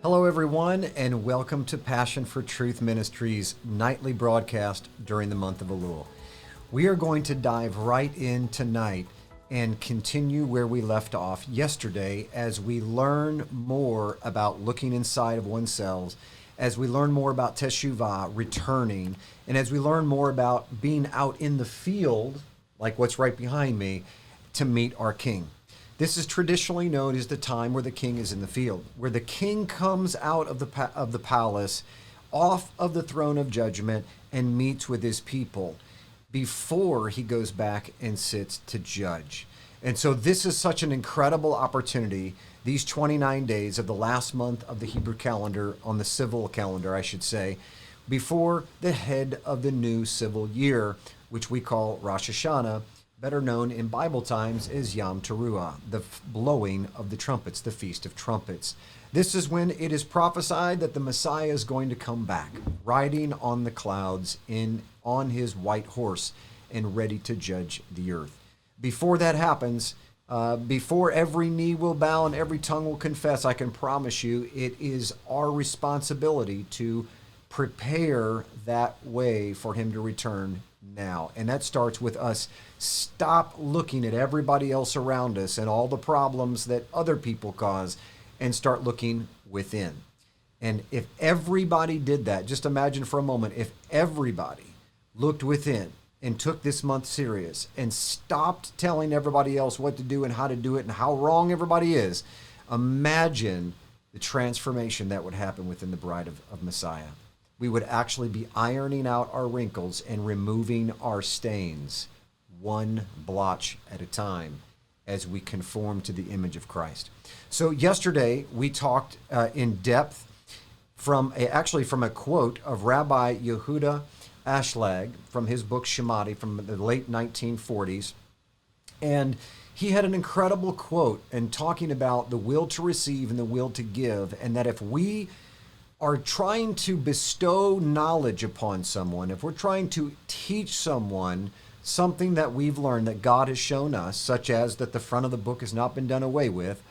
Hello, everyone, and welcome to Passion for Truth Ministries' nightly broadcast during the month of Elul. We are going to dive right in tonight and continue where we left off yesterday as we learn more about looking inside of oneself, as we learn more about Teshuvah, returning, and as we learn more about being out in the field, like what's right behind me, to meet our King. This is traditionally known as the time where the king is in the field, where the king comes out of the palace, off of the throne of judgment, and meets with his people before he goes back and sits to judge. And so this is such an incredible opportunity, these 29 days of the last month of the Hebrew calendar, on the civil calendar, I should say, before the head of the new civil year, which we call Rosh Hashanah, better known in Bible times as Yom Teruah, the blowing of the trumpets, the Feast of Trumpets. This is when it is prophesied that the Messiah is going to come back, riding on the clouds on his white horse and ready to judge the earth. Before that happens, before every knee will bow and every tongue will confess, I can promise you it is our responsibility to prepare that way for him to return now. And that starts with us stop looking at everybody else around us and all the problems that other people cause and start looking within. And if everybody did that, just imagine for a moment, if everybody looked within and took this month serious and stopped telling everybody else what to do and how to do it and how wrong everybody is, imagine the transformation that would happen within the bride of Messiah. We would actually be ironing out our wrinkles and removing our stains one blotch at a time as we conform to the image of Christ. So yesterday we talked in depth from a quote of Rabbi Yehuda Ashlag from his book Shemati from the late 1940s. And he had an incredible quote and talking about the will to receive and the will to give, and that if we are trying to bestow knowledge upon someone, if we're trying to teach someone something that we've learned that God has shown us, such as that the front of the book has not been done away with,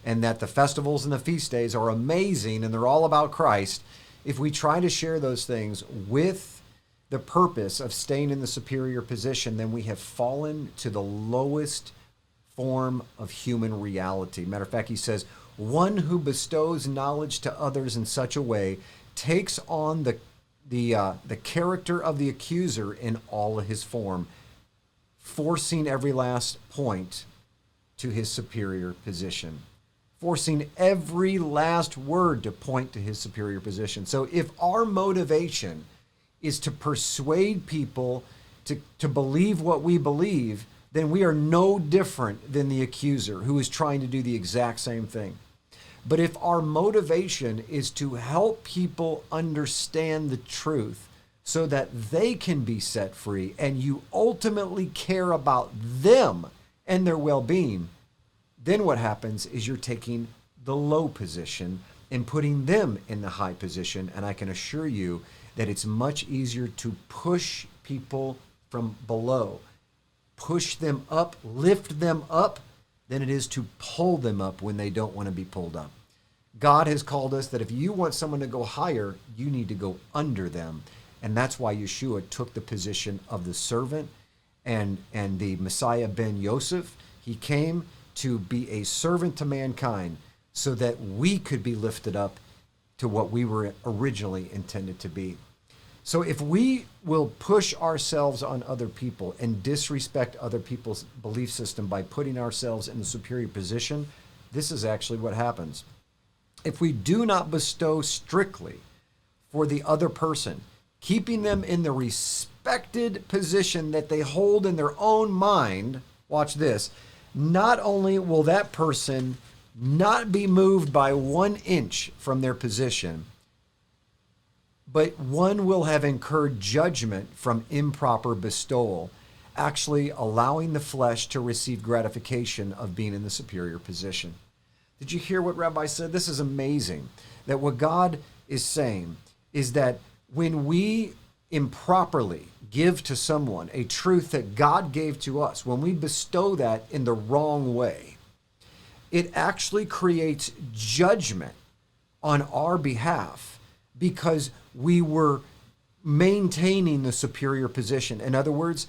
and that the festivals and the feast days are amazing and they're all about Christ, if we try to share those things with the purpose of staying in the superior position, then we have fallen to the lowest form of human reality. Matter of fact, he says, one who bestows knowledge to others in such a way takes on the character of the accuser in all of his form, forcing every last point to his superior position, forcing every last word to point to his superior position. So if our motivation is to persuade people to believe what we believe, then we are no different than the accuser who is trying to do the exact same thing. But if our motivation is to help people understand the truth so that they can be set free, and you ultimately care about them and their well-being, then what happens is you're taking the low position and putting them in the high position. And I can assure you that it's much easier to push people from below, push them up, lift them up, than it is to pull them up when they don't want to be pulled up. God has called us that if you want someone to go higher, you need to go under them. And that's why Yeshua took the position of the servant and the Messiah ben Yosef. He came to be a servant to mankind so that we could be lifted up to what we were originally intended to be. So if we will push ourselves on other people and disrespect other people's belief system by putting ourselves in a superior position, this is actually what happens. If we do not bestow strictly for the other person, keeping them in the respected position that they hold in their own mind, watch this, not only will that person not be moved by 1 inch from their position, but one will have incurred judgment from improper bestowal, actually allowing the flesh to receive gratification of being in the superior position. Did you hear what Rabbi said? This is amazing. That what God is saying is that when we improperly give to someone a truth that God gave to us, when we bestow that in the wrong way, it actually creates judgment on our behalf because we were maintaining the superior position. In other words,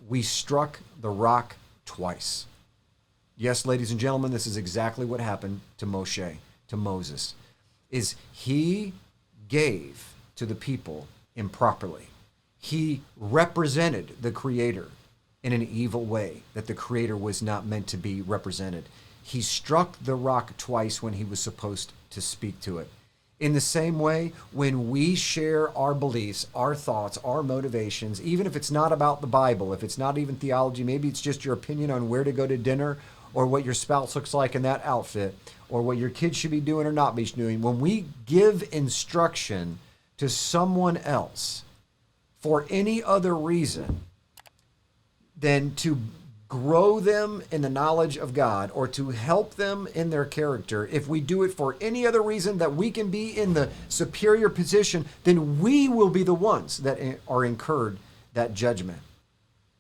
we struck the rock twice. Yes, ladies and gentlemen, this is exactly what happened to Moshe, to Moses, is he gave to the people improperly. He represented the Creator in an evil way that the Creator was not meant to be represented. He struck the rock twice when he was supposed to speak to it. In the same way, when we share our beliefs, our thoughts, our motivations, even if it's not about the Bible, if it's not even theology, maybe it's just your opinion on where to go to dinner or what your spouse looks like in that outfit or what your kids should be doing or not be doing, when we give instruction to someone else for any other reason than to grow them in the knowledge of God or to help them in their character, if we do it for any other reason that we can be in the superior position, then we will be the ones that are incurred that judgment.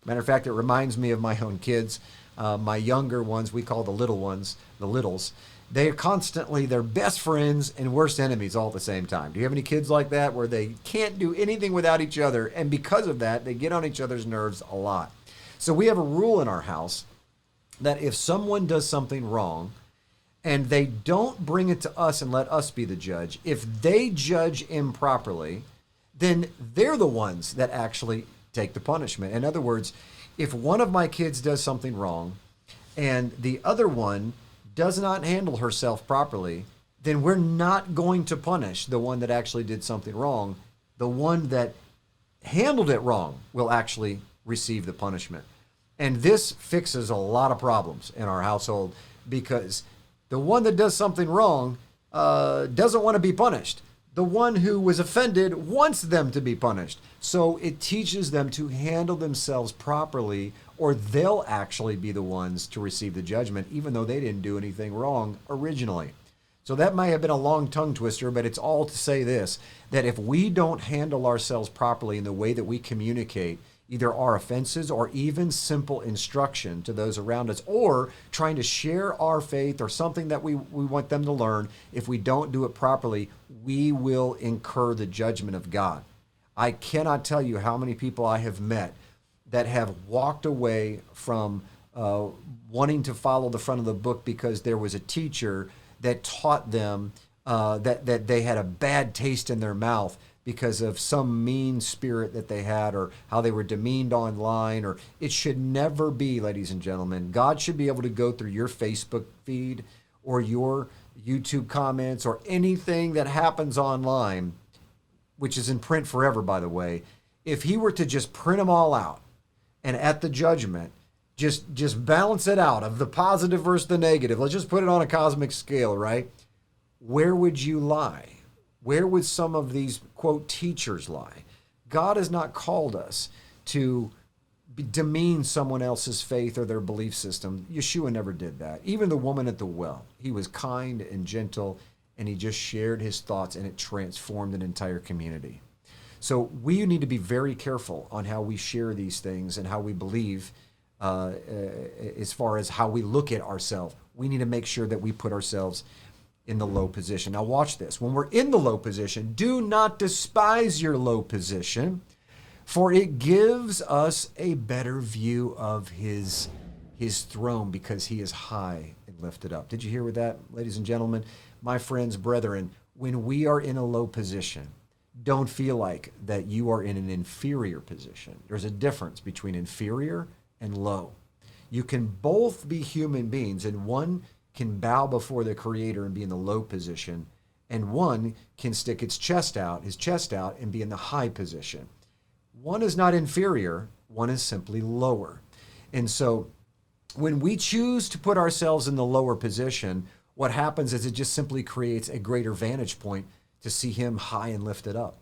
Matter of fact, it reminds me of my own kids. My younger ones, we call the little ones, the littles. They are constantly their best friends and worst enemies all at the same time. Do you have any kids like that where they can't do anything without each other? And because of that, they get on each other's nerves a lot. So we have a rule in our house that if someone does something wrong and they don't bring it to us and let us be the judge, if they judge improperly, then they're the ones that actually take the punishment. In other words, if one of my kids does something wrong and the other one does not handle herself properly, then we're not going to punish the one that actually did something wrong. The one that handled it wrong will actually receive the punishment. And this fixes a lot of problems in our household because the one that does something wrong doesn't want to be punished. The one who was offended wants them to be punished. So it teaches them to handle themselves properly, or they'll actually be the ones to receive the judgment, even though they didn't do anything wrong originally. So that may have been a long tongue twister, but it's all to say this, that if we don't handle ourselves properly in the way that we communicate, either our offenses or even simple instruction to those around us, or trying to share our faith or something that we want them to learn, if we don't do it properly, we will incur the judgment of God. I cannot tell you how many people I have met that have walked away from wanting to follow the front of the book because there was a teacher that taught them that they had a bad taste in their mouth because of some mean spirit that they had or how they were demeaned online. Or it should never be, ladies and gentlemen. God should be able to go through your Facebook feed or your YouTube comments or anything that happens online, which is in print forever, by the way. If he were to just print them all out and at the judgment, just balance it out of the positive versus the negative. Let's just put it on a cosmic scale, right? Where would you lie? Where would some of these, quote, teachers lie? God has not called us to demean someone else's faith or their belief system. Yeshua never did that. Even the woman at the well, he was kind and gentle, and he just shared his thoughts, and it transformed an entire community. So we need to be very careful on how we share these things and how we believe as far as how we look at ourselves. We need to make sure that we put ourselves in the low position. Now watch this. When we're in the low position, do not despise your low position, for it gives us a better view of his throne because he is high and lifted up. Did you hear with that, ladies and gentlemen? My friends, brethren, when we are in a low position, don't feel like that you are in an inferior position. There's a difference between inferior and low. You can both be human beings, and one can bow before the Creator and be in the low position, and one can stick his chest out, and be in the high position. One is not inferior, one is simply lower. And so when we choose to put ourselves in the lower position, what happens is it just simply creates a greater vantage point to see him high and lifted up.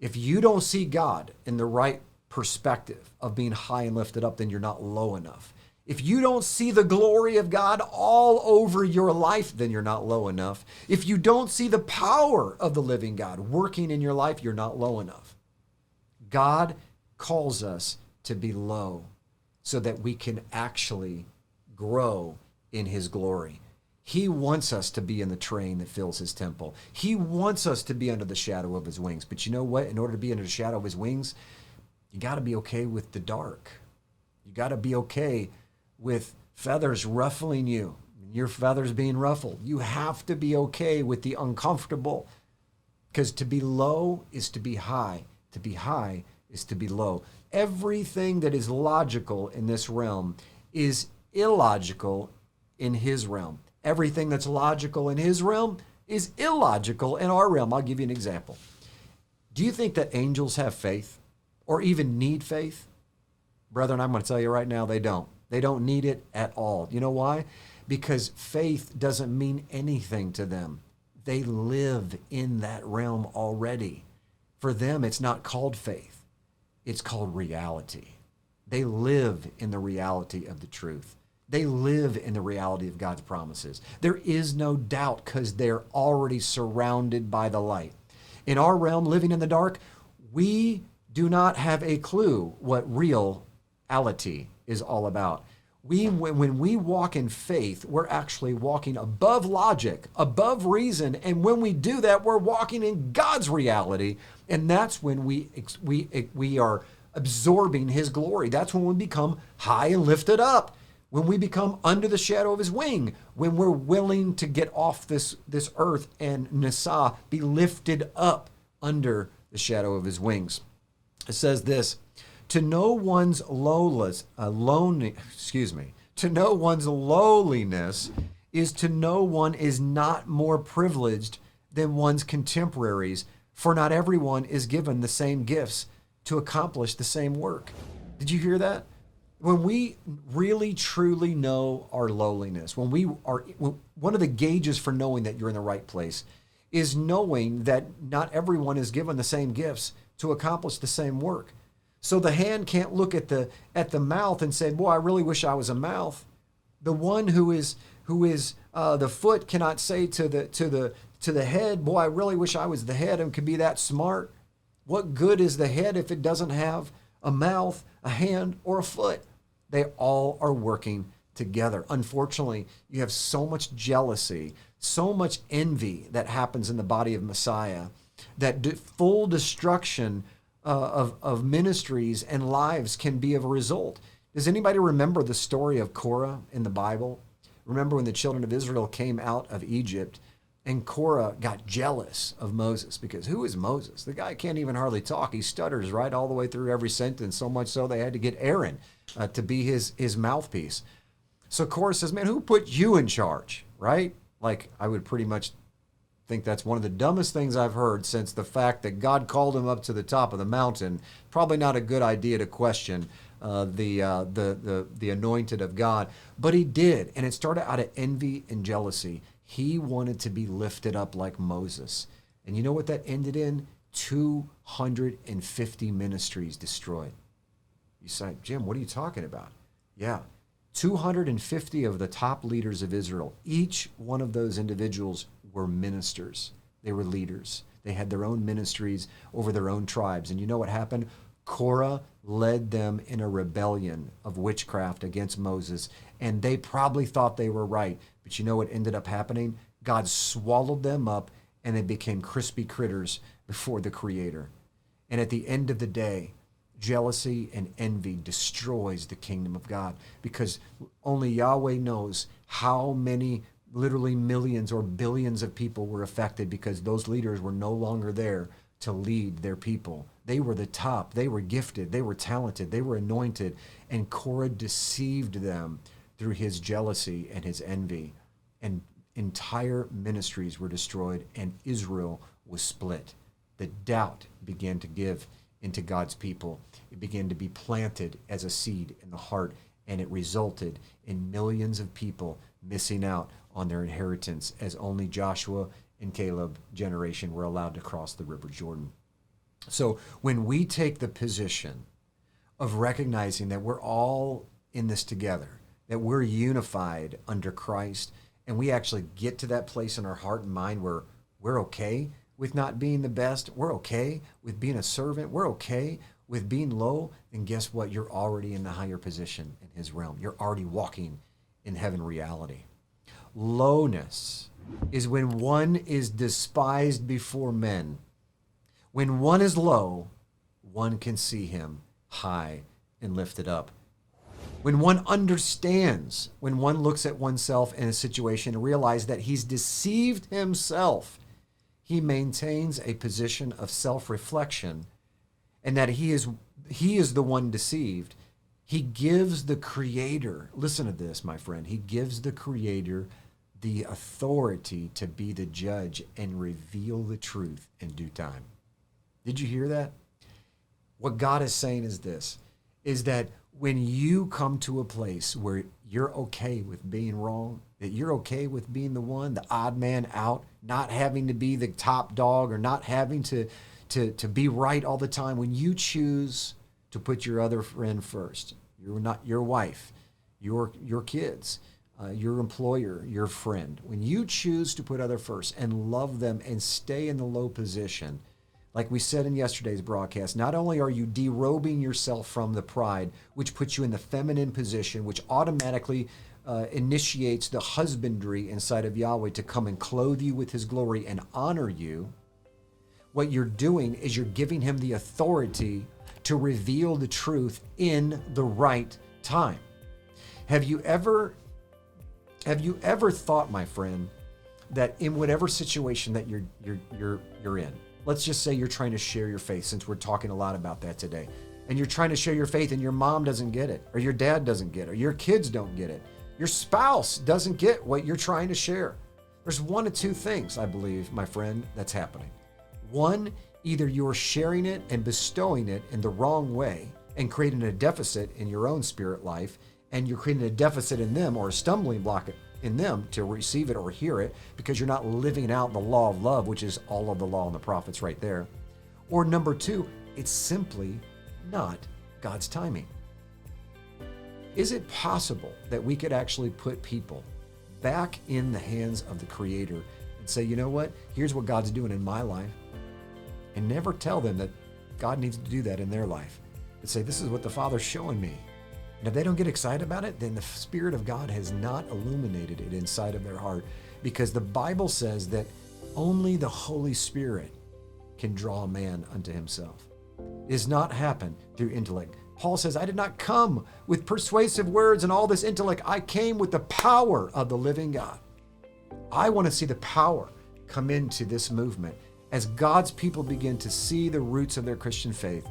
If you don't see God in the right perspective of being high and lifted up, then you're not low enough. If you don't see the glory of God all over your life, then you're not low enough. If you don't see the power of the living God working in your life, you're not low enough. God calls us to be low so that we can actually grow in his glory. He wants us to be in the train that fills his temple. He wants us to be under the shadow of his wings. But you know what? In order to be under the shadow of his wings, you got to be okay with the dark. You got to be okay with feathers ruffling you, your feathers being ruffled. You have to be okay with the uncomfortable, because to be low is to be high. To be high is to be low. Everything that is logical in this realm is illogical in his realm. Everything that's logical in his realm is illogical in our realm. I'll give you an example. Do you think that angels have faith or even need faith? Brethren, I'm going to tell you right now, they don't. They don't need it at all. You know why? Because faith doesn't mean anything to them. They live in that realm already. For them, it's not called faith. It's called reality. They live in the reality of the truth. They live in the reality of God's promises. There is no doubt because they're already surrounded by the light. In our realm, living in the dark, we do not have a clue what reality is all about. When we walk in faith, we're actually walking above logic, above reason. And when we do that, we're walking in God's reality. And that's when we are absorbing his glory. That's when we become high and lifted up. When we become under the shadow of his wing, when we're willing to get off this earth and Nasa, be lifted up under the shadow of his wings. It says this, to know one's to know one's lowliness is to know one is not more privileged than one's contemporaries, for not everyone is given the same gifts to accomplish the same work. Did you hear that? When we really truly know our lowliness, one of the gauges for knowing that you're in the right place is knowing that not everyone is given the same gifts to accomplish the same work. So the hand can't look at the mouth and say, boy, I really wish I was a mouth. The one who is the foot cannot say to the head, boy, I really wish I was the head and could be that smart. What good is the head if it doesn't have a mouth, a hand, or a foot? They all are working together. Unfortunately, you have so much jealousy, so much envy that happens in the body of Messiah, that full destruction of ministries and lives can be of a result. Does anybody remember the story of Korah in the Bible? Remember when the children of Israel came out of Egypt and Korah got jealous of Moses, because who is Moses? The guy can't even hardly talk. He stutters right all the way through every sentence, so much so they had to get Aaron to be his mouthpiece. So Korah says, man, who put you in charge, right? Like, I would pretty much think that's one of the dumbest things I've heard since the fact that God called him up to the top of the mountain. Probably not a good idea to question the anointed of God, but he did, and it started out of envy and jealousy. He wanted to be lifted up like Moses, and you know what that ended in? 250 ministries destroyed. You say, Jim, what are you talking about? Yeah, 250 of the top leaders of Israel. Each one of those individuals were ministers. They were leaders. They had their own ministries over their own tribes. And you know what happened? Korah led them in a rebellion of witchcraft against Moses. And they probably thought they were right. But you know what ended up happening? God swallowed them up and they became crispy critters before the Creator. And at the end of the day, jealousy and envy destroys the kingdom of God, because only Yahweh knows how many, literally millions or billions of people were affected because those leaders were no longer there to lead their people. They were the top. They were gifted. They were talented. They were anointed. And Korah deceived them through his jealousy and his envy. And entire ministries were destroyed, and Israel was split. The doubt began to give into God's people. It began to be planted as a seed in the heart, and it resulted in millions of people missing out on their inheritance, as only Joshua and Caleb generation were allowed to cross the River Jordan. So when we take the position of recognizing that we're all in this together, that we're unified under Christ, and we actually get to that place in our heart and mind where we're okay with not being the best, we're okay with being a servant, we're okay with being low, then guess what? You're already in the higher position in his realm. You're already walking in heaven reality. Lowness is when one is despised before men. When one is low, one can see him high and lifted up. When one understands, when one looks at oneself in a situation and realizes that he's deceived himself, he maintains a position of self-reflection, and that he is the one deceived. He gives the Creator, listen to this, my friend, he gives the Creator the authority to be the judge and reveal the truth in due time. Did you hear that? What God is saying is this, is that when you come to a place where you're okay with being wrong, that you're okay with being the one, the odd man out, not having to be the top dog or not having to be right all the time, when you choose to put your other friend first, you're not your wife, your kids, your employer, your friend, when you choose to put other first and love them and stay in the low position, like we said in yesterday's broadcast, not only are you derobing yourself from the pride, which puts you in the feminine position, which automatically initiates the husbandry inside of Yahweh to come and clothe you with his glory and honor you, what you're doing is you're giving him the authority to reveal the truth in the right time. Have you ever thought, my friend, that in whatever situation that you're in, let's just say you're trying to share your faith, since we're talking a lot about that today, and you're trying to share your faith and your mom doesn't get it, or your dad doesn't get it, or your kids don't get it, your spouse doesn't get what you're trying to share. There's one of two things, I believe, my friend, that's happening. One, either you're sharing it and bestowing it in the wrong way and creating a deficit in your own spirit life, and you're creating a deficit in them or a stumbling block in them to receive it or hear it because you're not living out the law of love, which is all of the law and the prophets right there. Or number two, it's simply not God's timing. Is it possible that we could actually put people back in the hands of the Creator and say, you know what, here's what God's doing in my life, and never tell them that God needs to do that in their life, but say, this is what the Father's showing me. And if they don't get excited about it, then the Spirit of God has not illuminated it inside of their heart, because the Bible says that only the Holy Spirit can draw a man unto himself. It does not happen through intellect. Paul says, I did not come with persuasive words and all this intellect. I came with the power of the living God. I want to see the power come into this movement as God's people begin to see the roots of their Christian faith,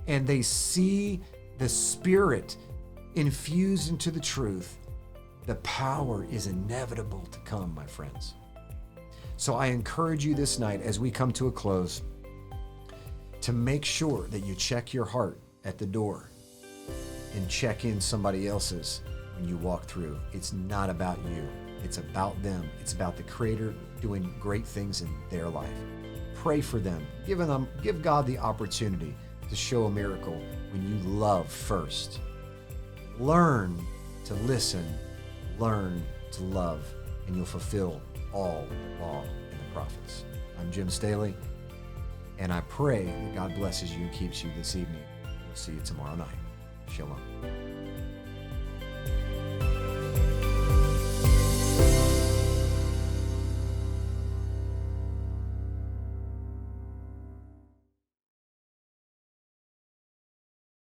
and they see the Spirit infused into the truth. The power is inevitable to come, my friends. So I encourage you this night, as we come to a close, to make sure that you check your heart at the door and check in somebody else's when you walk through. It's not about you. It's about them. It's about the Creator doing great things in their life. Pray for them. Give God the opportunity to show a miracle when you love first. Learn to listen, learn to love, and you'll fulfill all the law and the prophets. I'm Jim Staley, and I pray that God blesses you and keeps you this evening. We'll see you tomorrow night. Shalom.